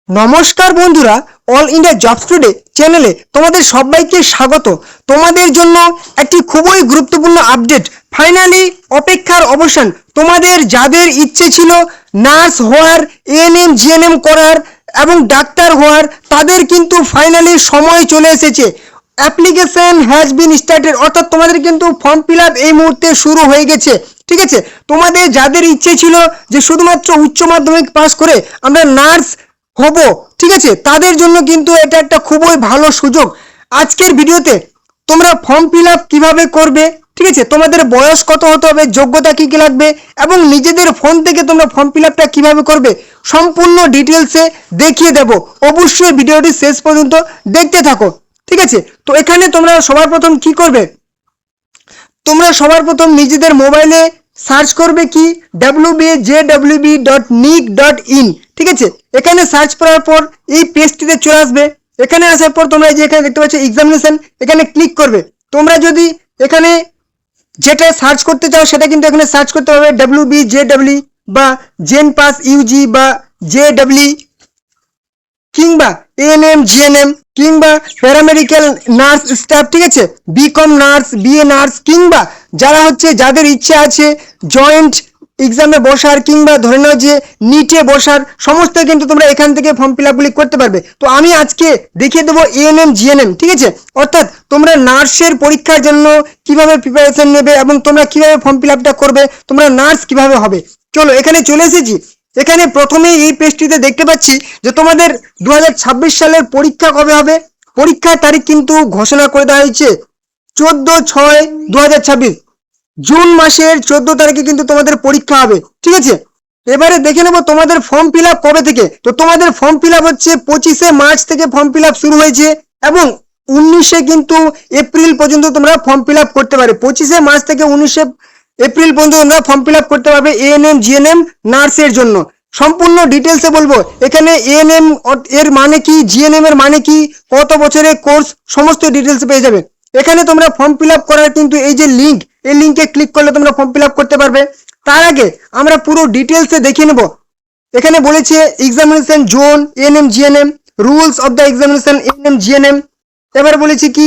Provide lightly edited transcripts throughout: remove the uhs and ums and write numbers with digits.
নমস্কার বন্ধুরা, all India jobs today চ্যানেলে তোমাদের সবাইকে স্বাগত। তোমাদের জন্য একটি খুবই গুরুত্বপূর্ণ আপডেট। ফাইনালি অপেক্ষার অবসান। তোমাদের যাদের ইচ্ছে ছিল নার্স হওয়ার, এএনএম জিএনএম করার এবং ডাক্তার হওয়ার, তাদের কিন্তু ফাইনালি সময় চলে এসেছে। অ্যাপ্লিকেশন হ্যাজ বিন স্টার্টেড, অর্থাৎ তোমাদের কিন্তু ফর্ম ফিল আপ এই মুহূর্তে শুরু হয়ে গেছে। ঠিক আছে, তোমাদের যাদের ইচ্ছে ছিল যে শুধুমাত্র উচ্চ মাধ্যমিক পাস করে আমরা নার্স হব, ঠিক আছে, তাদের জন্য কিন্তু এটা একটা খুবই ভালো সুযোগ। আজকের ভিডিওতে তোমরা ফর্ম ফিল আপ কীভাবে করবে, ঠিক আছে, তোমাদের বয়স কত হতে হবে, যোগ্যতা কী কী লাগবে এবং নিজেদের ফোন থেকে তোমরা ফর্ম ফিল আপটা কীভাবে করবে সম্পূর্ণ ডিটেলসে দেখিয়ে দেব। অবশ্যই ভিডিওটি শেষ পর্যন্ত দেখতে থাকো। ঠিক আছে, তো এখানে তোমরা সবার প্রথম কি করবে, তোমরা সবার প্রথম নিজেদের মোবাইলে সার্চ করবে কি www.nic.in। ঠিক আছে, এখানে সার্চ করার পর এই পেজটিতে চলে আসবে। এখানে আসার পর তোমরা যে এখানে দেখতে পাচ্ছ এক্সামিনেশন, এখানে ক্লিক করবে। তোমরা যদি এখানে যেটা সার্চ করতে চাও সেটা কিন্তু এখানে সার্চ করতে হবে WBJW বা জেন পাস ইউজি বা JW কিংবা এএনএম জিএনএম কিংবা প্যারামেডিক্যাল নার্স স্টাফ, ঠিক আছে, বিকম নার্স, বিএ নার্স কিংবা যারা হচ্ছে যাদের ইচ্ছে আছে জয়েন্ট এক্সামে বসার কিংবা ধরে নাও যে নিটে বসার, সমস্ত কিন্তু তোমরা এখান থেকে ফর্ম ফিল আপগুলি করতে পারবে। তো আমি আজকে দেখিয়ে দেবো এএনএম জিএনএম, ঠিক আছে, অর্থাৎ তোমরা নার্সের পরীক্ষার জন্য কিভাবে প্রিপারেশন নেবে এবং তোমরা কিভাবে ফর্ম ফিল আপটা করবে, তোমরা নার্স কিভাবে হবে। চলো এখানে চলে এসেছি। এখানে প্রথমেই এই পেজটিতে দেখতে পাচ্ছি যে তোমাদের 2026 সালের পরীক্ষা কবে হবে। পরীক্ষার তারিখ কিন্তু ঘোষণা করে দেওয়া হয়েছে 14/6/2026, জুন মাসের 14 তারিখে কিন্তু তোমাদের পরীক্ষা হবে। ঠিক আছে, এবারে দেখে নেবো তোমাদের ফর্ম ফিল আপ কবে থেকে। তো তোমাদের ফর্ম ফিল আপ হচ্ছে 25শে মার্চ থেকে ফর্ম ফিল আপ শুরু হয়েছে এবং 19শে কিন্তু এপ্রিল পর্যন্ত তোমরা ফর্ম ফিল আপ করতে পারবে। 25শে মার্চ থেকে 19শে এপ্রিল পর্যন্ত তোমরা ফর্ম ফিল আপ করতে পারবে এএনএম জিএনএম নার্সের জন্য। সম্পূর্ণ ডিটেলসে বলবো। এখানে এএনএম এর মানে কি, জিএনএম এর মানে কি, কত বছরের কোর্স, সমস্ত ডিটেলস পেয়ে যাবে। এখানে তোমরা ফর্ম ফিল আপ করার কিন্তু এই যে লিঙ্ক, এই লিঙ্কে ক্লিক করলে তোমরা ফর্ম ফিল আপ করতে পারবে। তার আগে আমরা পুরো ডিটেলসে দেখিয়ে নেব। এখানে বলেছে examination zone, ANM GNM, rules of the examination ANM GNM. এবার বলেছি কি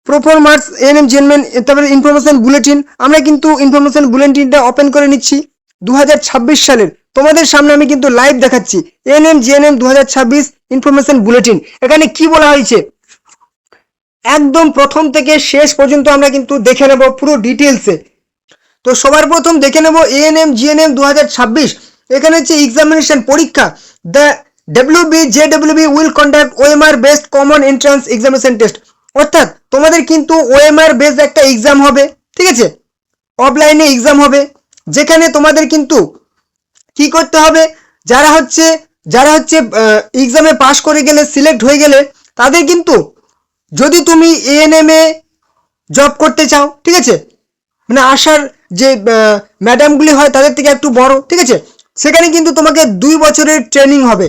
পারফরম্যান্স এএনএম জিএনএম, তারপরে ইনফরমেশন বুলেটিন। আমরা কিন্তু ইনফরমেশন বুলেটিনটা ওপেন করে নিচ্ছি 2026 সালের। তোমাদের সামনে আমি কিন্তু লাইভ দেখাচ্ছি এএনএম জিএনএম 2026 ইনফরমেশন বুলেটিন। এখানে কি বলা হয়েছে একদম প্রথম থেকে শেষ পর্যন্ত আমরা কিন্তু দেখে নেব পুরো ডিটেলসে। তো সবার প্রথম দেখে নেব এএনএম জিএনএম 2026। এখানে হচ্ছে এক্সামিনেশন পরীক্ষা। The WBJWB will conduct OMR based common entrance examination test, অর্থাৎ তোমাদের কিন্তু ওএমআর বেসড একটা এক্সাম হবে। ঠিক আছে, অফলাইনে এক্সাম হবে, যেখানে তোমাদের কিন্তু কি করতে হবে, যারা হচ্ছে এক্সামে পাস করে গেলে, সিলেক্ট হয়ে গেলে, তাদের কিন্তু যদি তুমি এএনএম এ জব করতে চাও, ঠিক আছে, মানে আসার যে ম্যাডামগুলি হয় তাদের থেকে একটু বড়, ঠিক আছে, সেখানে কিন্তু তোমাকে 2 বছরের ট্রেনিং হবে,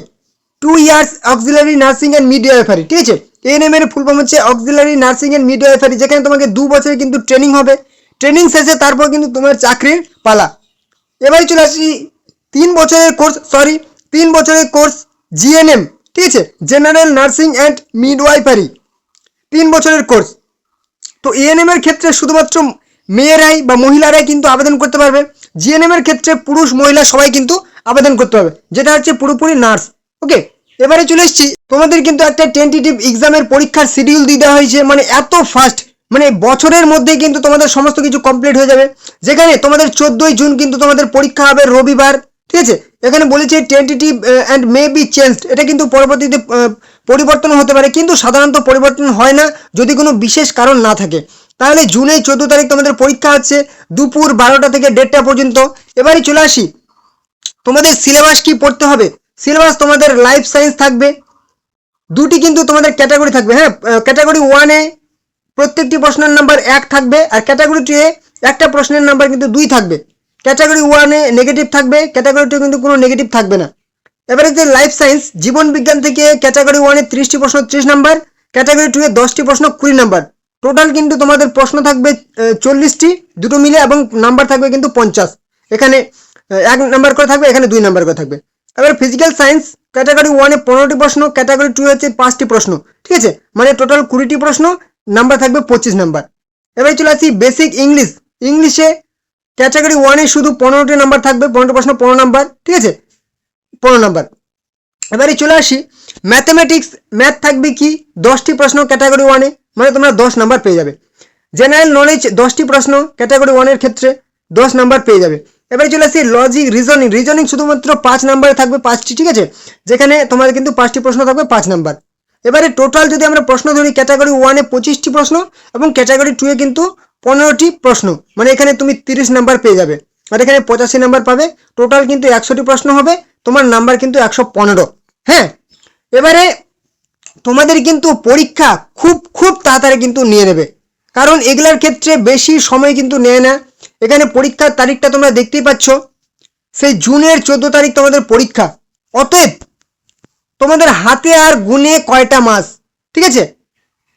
2 years auxiliary nursing and midwifery. ঠিক আছে, এএনএম এর ফুল ফর্ম হচ্ছে অক্সিলারি নার্সিং অ্যান্ড মিডওয়াইফারি, যেখানে তোমাকে 2 বছরের কিন্তু ট্রেনিং হবে। ট্রেনিং শেষে তারপর কিন্তু তোমার চাকরির পালা। এবারে চলে আসি 3 বছরের কোর্স জিএনএম, ঠিক আছে, জেনারেল নার্সিং অ্যান্ড মিডওয়াইফারি, 3 বছরের কোর্স। তো এএনএম এর ক্ষেত্রে শুধুমাত্র মেয়েরাই বা মহিলারাই কিন্তু আবেদন করতে পারবে। জিএনএম এর ক্ষেত্রে পুরুষ মহিলা সবাই কিন্তু আবেদন করতে পারবে, যেটা হচ্ছে পুরোপুরি নার্স। ওকে, এবারে চলে এসেছি। তোমাদের কিন্তু একটা টেন্টেটিভ এক্সামের পরীক্ষার শিডিউল দিয়ে দেওয়া হয়েছে, মানে এত ফাস্ট, মানে বছরের মধ্যেই কিন্তু তোমাদের সমস্ত কিছু কমপ্লিট হয়ে যাবে। যেখানে তোমাদের 14ই জুন কিন্তু তোমাদের পরীক্ষা হবে রবিবার। ঠিক আছে, এখানে বলেছে tentative and may be changed, এটা কিন্তু পরবর্তীতে পরিবর্তন হতে পারে, কিন্তু সাধারণত পরিবর্তন হয় না যদি কোনো বিশেষ কারণ না থাকে। তাহলে জুনের 14 তারিখ তোমাদের পরীক্ষা হচ্ছে দুপুর 12টা থেকে 1:30টা পর্যন্ত। এবারে চলে আসি তোমাদের সিলেবাস কি পড়তে হবে। সিলেবাস তোমাদের লাইফ সায়েন্স থাকবে, দুটি কিন্তু তোমাদের ক্যাটাগরি থাকবে। হ্যাঁ, ক্যাটাগরি 1-এ প্রত্যেকটি প্রশ্নের নাম্বার 1 থাকবে, আর ক্যাটাগরি 2-এ একটা প্রশ্নের নাম্বার কিন্তু 2 থাকবে। ক্যাটাগরি 1-এ নেগেটিভ থাকবে, ক্যাটাগরি 2 কিন্তু কোনো নেগেটিভ থাকবে না। এবারে যে লাইফ সায়েন্স, জীবন বিজ্ঞান থেকে ক্যাটাগরি 1-এ 30টি প্রশ্ন 30 নাম্বার, ক্যাটাগরি 2-এ 10টি প্রশ্ন 20 নাম্বার। টোটাল কিন্তু তোমাদের প্রশ্ন থাকবে 40টি, দুটো মিলে, এবং নাম্বার থাকবে কিন্তু 50। এখানে 1 নাম্বার করে থাকবে, এখানে 2 নাম্বার করে থাকবে। এবার ফিজিক্যাল সায়েন্স ক্যাটাগরি 1-এ 15টি প্রশ্ন, ক্যাটাগরি 2 হচ্ছে 5টি প্রশ্ন, ঠিক আছে, মানে টোটাল 20টি প্রশ্ন, নাম্বার থাকবে 25 নাম্বার। এবারে চলে আসি বেসিক ইংলিশ। ইংলিশে ক্যাটাগরি 1-এ শুধু 15টি নাম্বার থাকবে, 15টি প্রশ্ন 15 নাম্বার, ঠিক আছে, 15 নাম্বার। এবারে চলে আসি ম্যাথমেটিক্স। ম্যাথ থাকবে কি 10টি প্রশ্ন ক্যাটাগরি 1-এ, মানে তোমরা 10 নাম্বার পেয়ে যাবে। জেনারেল নলেজ 10টি প্রশ্ন ক্যাটাগরি 1-এর ক্ষেত্রে 10 নাম্বার পেয়ে যাবে। এবারে চলে আসি লজিক, রিজনিং। রিজনিং শুধুমাত্র 5 নাম্বারে থাকবে, 5টি, ঠিক আছে, যেখানে তোমাদের কিন্তু 5টি প্রশ্ন থাকবে 5 নাম্বার। এবারে টোটাল যদি আমরা প্রশ্ন ধরি, ক্যাটাগরি 1-এ 25টি প্রশ্ন এবং ক্যাটাগরি 2-এ কিন্তু 15টি প্রশ্ন, মানে এখানে তুমি 30 নাম্বার পেয়ে যাবে, আর এখানে 85 নাম্বার পাবে। টোটাল কিন্তু 100টি প্রশ্ন হবে, তোমার নাম্বার কিন্তু 115। হ্যাঁ, এবারে তোমাদের কিন্তু পরীক্ষা খুব খুব তাড়াতাড়ি কিন্তু নিয়ে নেবে, কারণ এগুলার ক্ষেত্রে বেশি সময় কিন্তু নেয় না। এখানে পরীক্ষার তারিখটা তোমরা দেখতেই পাচ্ছ, সেই জুনের 14 তারিখ তোমাদের পরীক্ষা। অতএব তোমাদের হাতে আর গুনে কয়টা মাস, ঠিক আছে,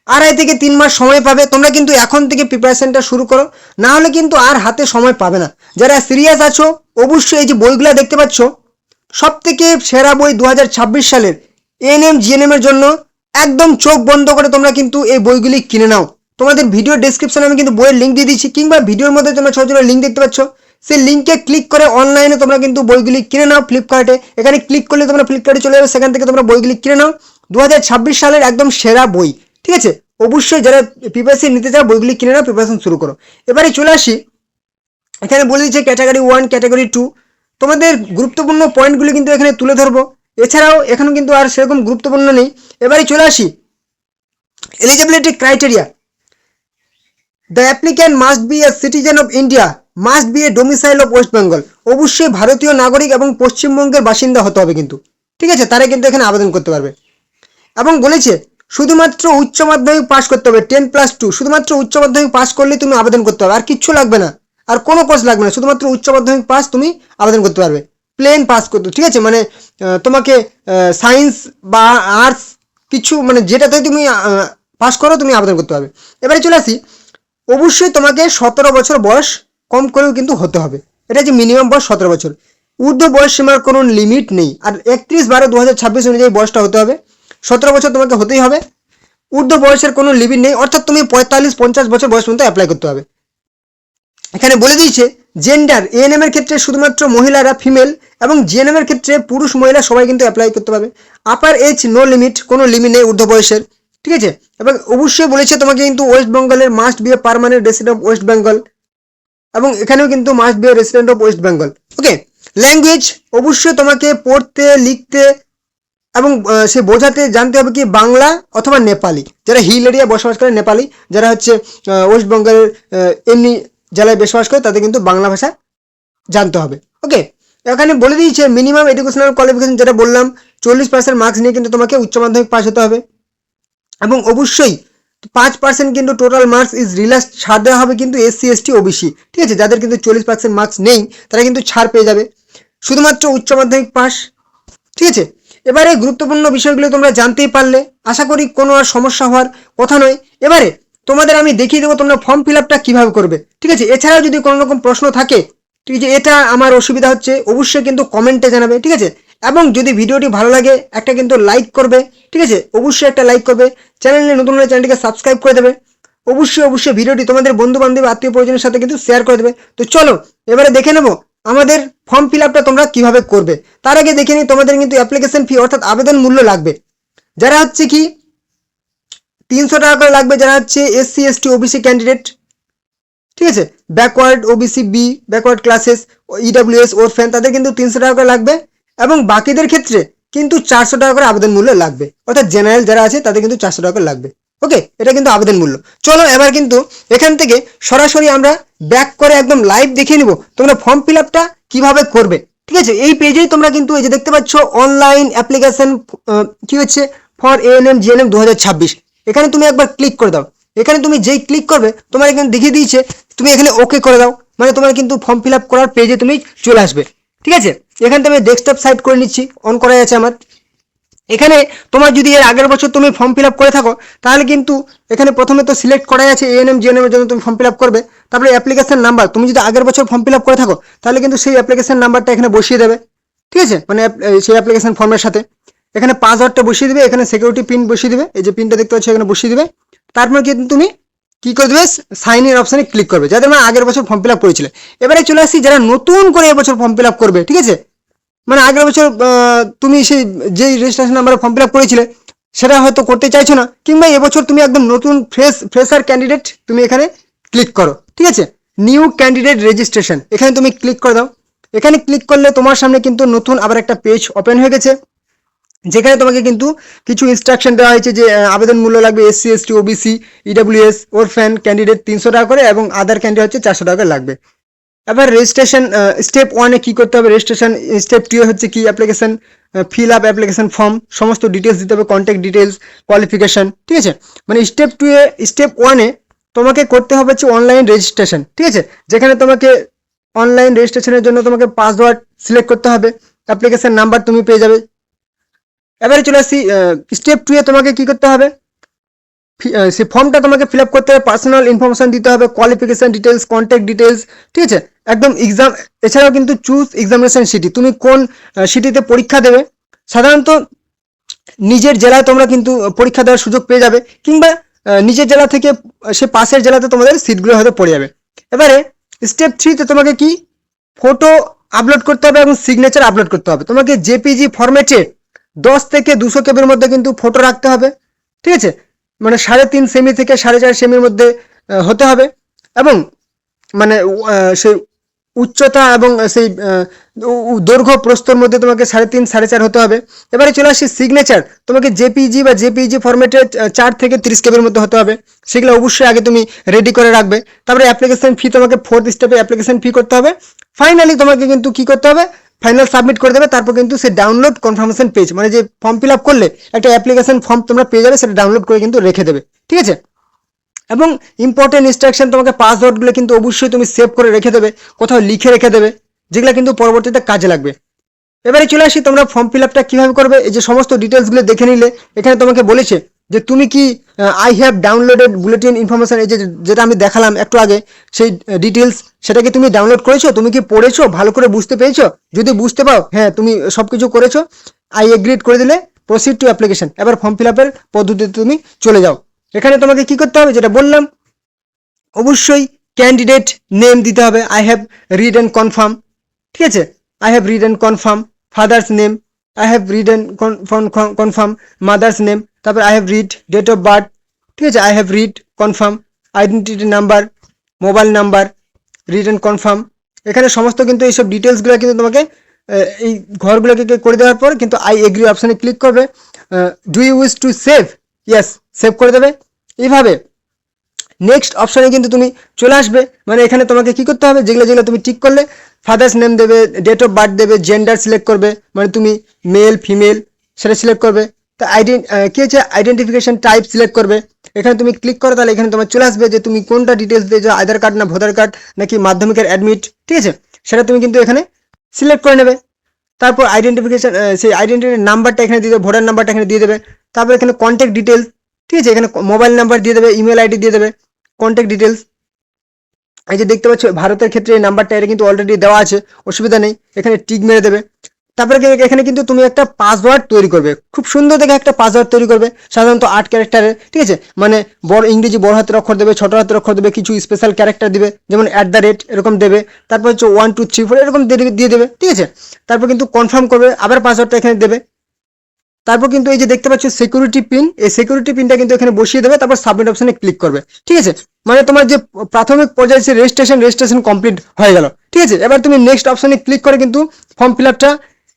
2.5 থেকে 3 মাস সময় পাবে। তোমরা কিন্তু এখন থেকে প্রিপারেশনটা শুরু করো, না হলে কিন্তু আর হাতে সময় পাবে না। যারা সিরিয়াস আছো অবশ্যই এই যে বইগুলো দেখতে পাচ্ছ, সব থেকে সেরা বই 2026 সালের এএনএম জিএনএম এর জন্য, একদম চোখ বন্ধ করে তোমরা কিন্তু এই বইগুলি কিনে নাও। তোমাদের ভিডিও ডেসক্রিপশনে আমি কিন্তু বইয়ের লিঙ্ক দিয়ে দিচ্ছি, কিংবা ভিডিওর মধ্যে তোমরা ছোট ছোট লিঙ্ক দেখতে পাচ্ছ, সেই লিঙ্কে ক্লিক করে অনলাইনে তোমরা কিন্তু বইগুলি কিনে নাও। ফ্লিপকার্টে, এখানে ক্লিক করলে তোমরা ফ্লিপকার্টে চলে যাবে, সেখান থেকে তোমরা বইগুলি কিনে নাও। 2026 সালের একদম সেরা বই, ঠিক আছে। অবশ্যই যারা প্রিপারেশন নিতে চাও বইগুলি কিনে নাও, প্রিপারেশন শুরু করো। এবারে চলে আসি, এখানে বলে দিচ্ছে ক্যাটাগরি 1, ক্যাটাগরি 2, তোমাদের গুরুত্বপূর্ণ পয়েন্টগুলি কিন্তু এখানে তুলে ধরবো। এছাড়াও এখানে কিন্তু আর সেরকম গুরুত্বপূর্ণ নেই। এবারে চলে আসি eligibility criteria. The applicant must B a citizen of India, must B A domicile of West Bengal. অবশ্যই ভারতীয় নাগরিক এবং পশ্চিমবঙ্গের বাসিন্দা হতে হবে কিন্তু, ঠিক আছে, তারা কিন্তু এখানে আবেদন করতে পারবে। এবং বলেছে শুধুমাত্র উচ্চ মাধ্যমিক পাস করতে হবে, 10+2, শুধুমাত্র উচ্চ মাধ্যমিক পাস করলে তুমি আবেদন করতে হবে, আর কিচ্ছু লাগবে না, আর কোনো কোর্স লাগবে না, শুধুমাত্র উচ্চ মাধ্যমিক পাস তুমি আবেদন করতে পারবে, প্লেন পাস করতে, ঠিক আছে, মানে তোমাকে সায়েন্স বা আর্টস কিছু, মানে যেটাতে তুমি পাস করো তুমি আবেদন করতে পারবে। এবারে চলে আসি, অবশ্যই তোমাকে 17 বছর বয়স কম করেও কিন্তু হতে হবে, এটা যে মিনিমাম বয়স 17 বছর। ঊর্ধ্ব বয়স সীমার কোনো লিমিট নেই, আর 31/12/2026 অনুযায়ী বয়সটা হতে হবে, 17 বছর তোমাকে হতেই হবে। ঊর্ধ্ব বয়সের কোনো লিমিট নেই, অর্থাৎ তুমি 45-50 বছর বয়স পর্যন্ত অ্যাপ্লাই করতে হবে। এখানে বলে দিয়েছে জেন্ডার, এএনএম এর ক্ষেত্রে শুধুমাত্র মহিলারা, ফিমেল, এবং জিএনএম এর ক্ষেত্রে পুরুষ মহিলা সবাই কিন্তু অ্যাপ্লাই করতে পারবে। আপার এজ নো লিমিট, কোনো লিমিট নেই ঊর্ধ্ব বয়সের, ঠিক আছে। এবং অবশ্যই বলেছে তোমাকে কিন্তু ওয়েস্ট বেঙ্গলের must B a permanent resident of West Bengal, এবং এখানেও কিন্তু must B A resident of West Bengal. Okay, language অবশ্যই তোমাকে পড়তে, লিখতে এবং সে বোঝাতে জানতে হবে কি বাংলা অথবা নেপালি, যারা হিল এরিয়া বসবাস করে নেপালি, যারা হচ্ছে ওয়েস্ট বেঙ্গলের এমনি জেলায় বসবাস করে তাদের কিন্তু বাংলা ভাষা জানতে হবে। ওকে, এখানে বলে দিয়েছে মিনিমাম এডুকেশনাল কোয়ালিফিকেশন, যেটা বললাম 40% মার্কস নিয়ে কিন্তু তোমাকে উচ্চ মাধ্যমিক পাস হতে হবে, এবং অবশ্যই 5% কিন্তু টোটাল মার্কস ইজ রিল্যাক্স ছাড় দেওয়া হবে কিন্তু SC ST OBC, ঠিক আছে, যাদের কিন্তু 40% মার্কস নেই তারা কিন্তু ছাড় পেয়ে যাবে, শুধুমাত্র উচ্চ মাধ্যমিক পাস, ঠিক আছে। এবারে গুরুত্বপূর্ণ বিষয়গুলো তোমরা জানতেই পারলে, আশা করি কোনো আর সমস্যা হওয়ার কথা নয়। এবারে তোমাদের আমি দেখিয়ে দেবো তোমরা ফর্ম ফিল আপটা কীভাবে করবে, ঠিক আছে। এছাড়াও যদি কোনো রকম প্রশ্ন থাকে, ঠিক আছে, এটা আমার অসুবিধা হচ্ছে, অবশ্যই কিন্তু কমেন্টে জানাবে, ঠিক আছে। এবং যদি ভিডিওটি ভালো লাগে একটা কিন্তু লাইক করবে, ঠিক আছে, অবশ্যই একটা লাইক করবে, চ্যানেলে নতুন হলে চ্যানেলটিকে সাবস্ক্রাইব করে দেবে, অবশ্যই ভিডিওটি তোমাদের বন্ধু বান্ধব আত্মীয় পরিজনের সাথে কিন্তু শেয়ার করে দেবে। তো চলো এবারে দেখে নেবো আমাদের ফর্ম ফিল আপটা তোমরা কিভাবে করবে। তার আগে দেখে নিই তোমাদের কিন্তু অ্যাপ্লিকেশন ফি অর্থাৎ আবেদন মূল্য লাগবে, যারা হচ্ছে কি 300 টাকা করে লাগবে, যারা হচ্ছে SC ST OBC ক্যান্ডিডেট, ঠিক আছে, backward OBC B, backward classes, EWS orphan, তাদের কিন্তু 300 টাকা করে লাগবে, এবং বাকিদের ক্ষেত্রে কিন্তু 400 টাকা করে আবেদন মূল্য লাগবে, অর্থাৎ জেনারেল যারা আছে তাদের কিন্তু 400 টাকা করে লাগবে। ওকে, এটা কিন্তু আবেদন মূল্য। চলো এবার কিন্তু এখান থেকে সরাসরি আমরা ব্যাক করে একদম লাইভ দেখিয়ে নিব তোমরা ফর্ম ফিল আপটা কিভাবে করবে, ঠিক আছে। এই পেজেই তোমরা কিন্তু এই যে দেখতে পাচ্ছ অনলাইন অ্যাপ্লিকেশন কি হচ্ছে ফর ANM GNM 2026, এখানে তুমি একবার ক্লিক করে দাও। এখানে তুমি যেই ক্লিক করবে তোমার এখানে দেখিয়ে দিয়েছে, তুমি এখানে ওকে করে দাও, মানে তোমার কিন্তু ফর্ম ফিল আপ করার পেজে তুমি চলে আসবে, ঠিক আছে। এখানে আমি ডেস্কটপ সাইট করে নিচ্ছি, অন করা আছে আমার। এখানে তোমার যদি এর আগের বছর তুমি ফর্ম ফিল আপ করে থাকো তাহলে কিন্তু এখানে প্রথমে তো সিলেক্ট করাই আছে ANM GNM এর জন্য তুমি ফর্ম ফিল আপ করবে, তারপরে অ্যাপ্লিকেশন নাম্বার, তুমি যদি আগের বছর ফর্ম ফিল আপ করে থাকো তাহলে কিন্তু সেই অ্যাপ্লিকেশন নাম্বারটা এখানে বসিয়ে দেবে, ঠিক আছে, মানে সেই অ্যাপ্লিকেশন ফর্মের সাথে এখানে পাসওয়ার্ডটা বসিয়ে দিবে, এখানে সিকিউরিটি পিন বসিয়ে দিবে, এই যে পিনটা দেখতে পাচ্ছ এখানে বসিয়ে দিবে। তারপর কিন্তু তুমি কি করে দেবে, সাইন ইন অপশনে ক্লিক করবে, যাদের মানে আগের বছর ফর্ম ফিল আপ করেছিলে। এবারে চলে আসছি যারা নতুন করে এবছর ফর্ম ফিল আপ করবে, ঠিক আছে, মানে আগের বছর তুমি সেই যেই রেজিস্ট্রেশন নাম্বারে ফর্ম ফিল আপ করেছিলে সেটা হয়তো করতে চাইছো না, কিংবা এবছর তুমি একদম নতুন ফ্রেশার ক্যান্ডিডেট, তুমি এখানে ক্লিক করো, ঠিক আছে, নিউ ক্যান্ডিডেট রেজিস্ট্রেশন, এখানে তুমি ক্লিক করে দাও। এখানে ক্লিক করলে তোমার সামনে কিন্তু নতুন আবার একটা পেজ ওপেন হয়ে গেছে, যেখানে তোমাকে কিন্তু কিছু ইনস্ট্রাকশন দেওয়া হয়েছে যে আবেদন মূল্য লাগবে SC ST OBC EWS orphan candidate 300 টাকা করে, এবং আদার ক্যান্ডিডেট হচ্ছে 400 টাকা লাগবে। এবার রেজিস্ট্রেশন স্টেপ 1-এ কী করতে হবে, রেজিস্ট্রেশন স্টেপ 2 হচ্ছে কি, application fill up application form, সমস্ত ডিটেলস দিতে হবে, কন্ট্যাক্ট ডিটেলস, কোয়ালিফিকেশন, ঠিক আছে। মানে স্টেপ 1-এ তোমাকে করতে হবে হচ্ছে অনলাইন রেজিস্ট্রেশন, ঠিক আছে, যেখানে তোমাকে অনলাইন রেজিস্ট্রেশনের জন্য তোমাকে পাসওয়ার্ড সিলেক্ট করতে হবে, অ্যাপ্লিকেশন নাম্বার তুমি পেয়ে যাবে। এবারে চলে আসছি স্টেপ 2-এ তোমাকে কি করতে হবে, সেই ফর্মটা তোমাকে ফিল আপ করতে হবে, পার্সোনাল ইনফরমেশন দিতে হবে, কোয়ালিফিকেশন ডিটেলস, কন্ট্যাক্ট ডিটেলস, ঠিক আছে, একদম এক্সাম। এছাড়াও কিন্তু চুজ এক্সামিনেশন সিটি, তুমি কোন সিটিতে পরীক্ষা দেবে। সাধারণত নিজের জেলায় তোমরা কিন্তু পরীক্ষা দেওয়ার সুযোগ পেয়ে যাবে, কিংবা নিজের জেলা থেকে সে পাশের জেলাতে তোমাদের সিটগুলো হয়তো পড়ে যাবে। এবারে স্টেপ 3-তে তোমাকে কি ফটো আপলোড করতে হবে এবং সিগনেচার আপলোড করতে হবে। তোমাকে জেপিজি ফরম্যাটে 10 থেকে 200 কেবির মধ্যে কিন্তু ফটো রাখতে হবে, ঠিক আছে, মানে 3.5 সেমি থেকে 4.5 সেমির মধ্যে হতে হবে, এবং মানে সেই উচ্চতা এবং সেই দৈর্ঘ্য প্রস্থর মধ্যে তোমাকে 3.5 4.5 হতে হবে। এবারে চলে আসি সিগনেচার, তোমাকে জেপিজি বা জেপিজি ফরম্যাটে 4 থেকে 30 কেবির মধ্যে হতে হবে, সেগুলো অবশ্যই আগে তুমি রেডি করে রাখবে। তারপরে অ্যাপ্লিকেশন ফি, তোমাকে 4th স্টেপে অ্যাপ্লিকেশন ফি করতে হবে। ফাইনালি তোমাকে কিন্তু কি করতে হবে, ফাইনাল সাবমিট করে দেবে। তারপর কিন্তু সে ডাউনলোড কনফার্মেশন পেজ, মানে যে ফর্ম ফিল আপ করলে একটা অ্যাপ্লিকেশন ফর্ম তোমরা পেয়ে যাবে, সেটা ডাউনলোড করে কিন্তু রেখে দেবে, ঠিক আছে। এবং ইম্পর্টেন্ট ইনস্ট্রাকশন, তোমাকে পাসওয়ার্ডগুলো কিন্তু অবশ্যই তুমি সেভ করে রেখে দেবে, কোথাও লিখে রেখে দেবে, যেগুলো কিন্তু পরবর্তীতে কাজে লাগবে। এবারে চলে আসি তোমরা ফর্ম ফিল আপটা কীভাবে করবে। এই যে সমস্ত ডিটেলসগুলো দেখে নিলে, এখানে তোমাকে বলেছে যে তুমি কি I have downloaded bulletin information, এই যে যেটা আমি দেখালাম একটু আগে, সেই ডিটেলস, সেটা কি তুমি ডাউনলোড করেছো, তুমি কি পড়েছো, ভালো করে বুঝতে পেরেছো? যদি বুঝতে পাও, হ্যাঁ তুমি সব কিছু করেছো, আই এগ্রিড করে দিলে প্রসিড টু অ্যাপ্লিকেশন। এবার ফর্ম ফিল আপের পদ্ধতিতে তুমি চলে যাও। এখানে তোমাকে কি করতে হবে, যেটা বললাম, অবশ্যই ক্যান্ডিডেট নেম দিতে হবে, I have read and confirm, ঠিক আছে, I have read and confirm, father's name, I have read and confirm, mother's name, তারপর I have read date of birth, ঠিক আছে, I have read confirm, identity number, mobile number, read and confirm. এখানে সমস্ত কিন্তু এইসব ডিটেলসগুলো কিন্তু তোমাকে এই ঘরগুলোকে করে দেওয়ার পর কিন্তু আই এগ্রি অপশানে ক্লিক করবে। Do you wish to save, yes, save করে দেবে। এইভাবে নেক্সট অপশানে কিন্তু তুমি চলে আসবে। মানে এখানে তোমাকে কি করতে হবে, যেগুলো যেগুলো তুমি ঠিক করলে, ফাদার্স নেম দেবে, ডেট অফ বার্থ দেবে, জেন্ডার সিলেক্ট করবে, মানে তুমি মেল ফিমেল সেটা সিলেক্ট করবে। তা কি হচ্ছে, আইডেন্টিফিকেশন টাইপ সিলেক্ট করবে। এখানে তুমি ক্লিক করো, তাহলে এখানে তোমার চলে আসবে যে তুমি কোনটা ডিটেলস দিয়েছো, আধার কার্ড না ভোটার কার্ড নাকি মাধ্যমিকের অ্যাডমিট, ঠিক আছে, সেটা তুমি কিন্তু এখানে সিলেক্ট করে নেবে। তারপর আইডেন্টিফিকেশন, সেই আইডেন্টিটি নাম্বারটা এখানে দিয়ে দেবে, ভোটার নাম্বারটা এখানে দিয়ে দেবে। তারপর এখানে কন্ট্যাক্ট ডিটেলস, ঠিক আছে, এখানে মোবাইল নাম্বার দিয়ে দেবে, ইমেল আইডি দিয়ে দেবে, কন্ট্যাক্ট ডিটেলস। এই যে দেখতে পাচ্ছ ভারতের ক্ষেত্রে এই নাম্বারটা, এটা কিন্তু অলরেডি দেওয়া আছে, অসুবিধা নেই, এখানে টিক মেরে দেবে। তারপরে এখানে কিন্তু তুমি একটা পাসওয়ার্ড তৈরি করবে, খুব সুন্দর দেখে একটা পাসওয়ার্ড তৈরি করবে, সাধারণত 8 ক্যারেক্টারের, ঠিক আছে, মানে বড় ইংরেজি বড় হাতের অক্ষর দেবে, ছোট হাতের অক্ষর দেবে, কিছু স্পেশাল ক্যারেক্টার দিবে, যেমন @, এরকম দেবে। তারপর হচ্ছে 1 2 3 4 এরকম দিয়ে দেবে, ঠিক আছে। তারপর কিন্তু কনফার্ম করবে, আবার পাসওয়ার্ডটা এখানে দেবে। তারপর কিন্তু এই যে দেখতে পাচ্ছ সিকিউরিটি পিন, এই সিকিউরিটি পিনটা কিন্তু এখানে বসিয়ে দেবে, তারপর সাবমিট অপশনে ক্লিক করবে, ঠিক আছে। মানে তোমার যে প্রাথমিক পর্যায়ে যে রেজিস্ট্রেশন কমপ্লিট হয়ে গেল, ঠিক আছে। এবার তুমি নেক্সট অপশনে ক্লিক করে কিন্তু ফর্ম ফিল আপটা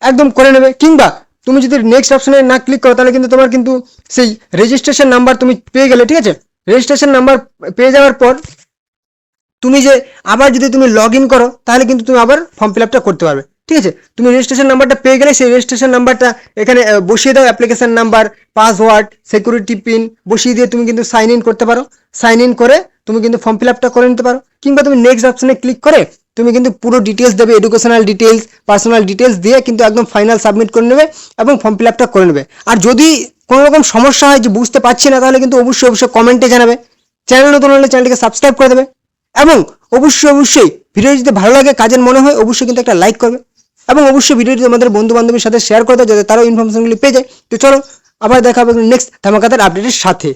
একদম করে নেবে। কিংবা তুমি যদি নেক্সট অপশনে না ক্লিক করো, তাহলে কিন্তু তোমার কিন্তু সেই রেজিস্ট্রেশন নাম্বার তুমি পেয়ে গেলে, ঠিক আছে। রেজিস্ট্রেশন নাম্বার পেয়ে যাওয়ার পর তুমি যে আবার যদি তুমি লগ ইন করো, তাহলে কিন্তু তুমি আবার ফর্ম ফিল আপটা করতে পারবে, ঠিক আছে। তুমি রেজিস্ট্রেশন নাম্বারটা পেয়ে গেলে সেই রেজিস্ট্রেশন নাম্বারটা এখানে বসিয়ে দাও, application number, password, security pin বসিয়ে দিয়ে তুমি কিন্তু সাইন ইন করতে পারো। সাইন ইন করে তুমি কিন্তু ফর্ম ফিল আপটা করে নিতে পারো। কিংবা তুমি নেক্সট অপশনে ক্লিক করে তুমি কিন্তু পুরো ডিটেলস দেবে, এডুকেশনাল ডিটেলস, পার্সোনাল ডিটেলস দিয়ে কিন্তু একদম ফাইনাল সাবমিট করে নেবে এবং ফর্ম ফিল আপটা করে নেবে। আর যদি কোনো রকম সমস্যা হয় যে বুঝতে পারছি না, তাহলে কিন্তু অবশ্যই কমেন্টে জানাবে। চ্যানেল নতুন হলে চ্যানেলটিকে সাবস্ক্রাইব করে দেবে, এবং অবশ্যই ভিডিও যদি ভালো লাগে, কাজের মনে হয়, অবশ্যই কিন্তু একটা লাইক করবে। এবং অবশ্যই ভিডিওটি তোমাদের বন্ধু বান্ধবের সাথে শেয়ার করে দাও যাতে তারাও ইনফরমেশনগুলি পেয়ে যায়। তো চলো আবার দেখা হবে নেক্সট ধামাকাদার আপডেটের সাথে।